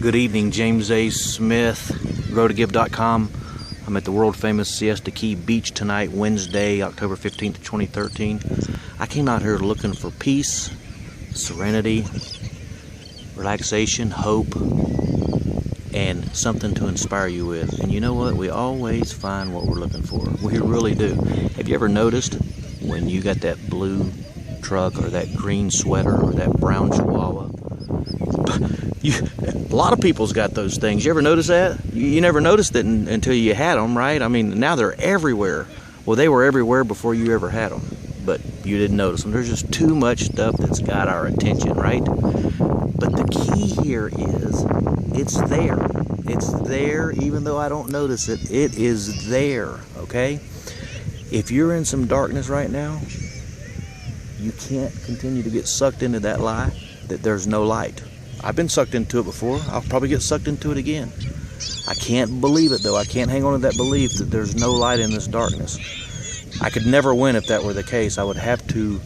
Good evening, James A. Smith, GrowToGive.com. I'm at the world famous Siesta Key Beach tonight, Wednesday, October 15th, 2013. I came out here looking for peace, serenity, relaxation, hope, and something to inspire you with. And you know what? We always find what we're looking for. We really do. Have you ever noticed when you got that blue truck or that green sweater or that brown chihuahua? A lot of people's got those things. You ever notice that? You never noticed it until you had them, right? I mean, now they're everywhere. Well, they were everywhere before you ever had them, but you didn't notice them. There's just too much stuff that's got our attention, right? But the key here is it's there. It's there even though I don't notice it. It is there, okay? If you're in some darkness right now, you can't continue to get sucked into that lie that there's no light. I've been sucked into it before. I'll probably get sucked into it again. I can't believe it though. I can't hang on to that belief that there's no light in this darkness. I could never win if that were the case. I would have to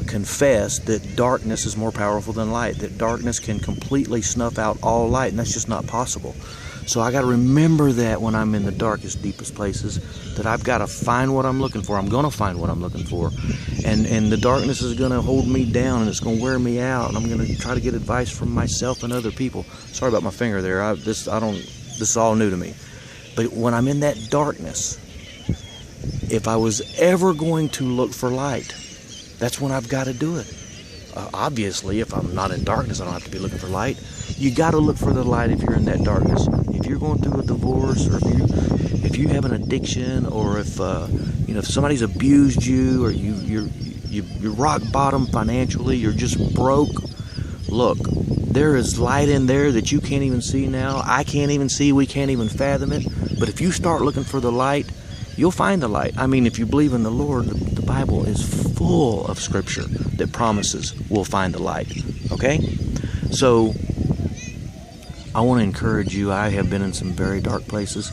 confess that darkness is more powerful than light, that darkness can completely snuff out all light, and that's just not possible. So I got to remember that when I'm in the darkest, deepest places, that I've got to find what I'm looking for. I'm going to find what I'm looking for. And the darkness is going to hold me down, and it's going to wear me out, and I'm going to try to get advice from myself and other people. Sorry about my finger there. This is all new to me. But when I'm in that darkness, if I was ever going to look for light, that's when I've got to do it. Obviously, if I'm not in darkness, I don't have to be looking for light. You got to look for the light if you're in that darkness. If you're going through a divorce, or if you have an addiction, or if if somebody's abused you, or you're rock bottom financially, you're just broke. Look, there is light in there that you can't even see now. I can't even see. We can't even fathom it. But if you start looking for the light, you'll find the light. I mean, if you believe in the Lord, the Bible is full of scripture that promises we'll find the light. Okay? So, I want to encourage you. I have been in some very dark places.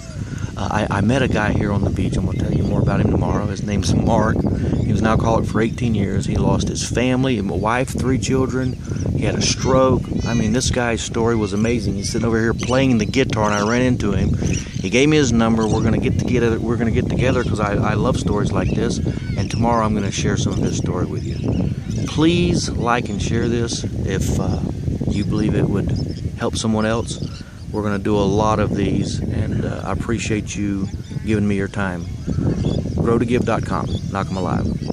I met a guy here on the beach. I'm going to tell you more about him tomorrow. His name's Mark. He was an alcoholic for 18 years. He lost his family, a wife, 3 children. He had a stroke. I mean, this guy's story was amazing. He's sitting over here playing the guitar, and I ran into him. He gave me his number. We're going to get together. We're going to get together because I love stories like this. And tomorrow I'm going to share some of his story with you. Please like and share this if you believe it would help someone else. We're going to do a lot of these, and I appreciate you giving me your time. GrowToGive.com. Knock 'em alive.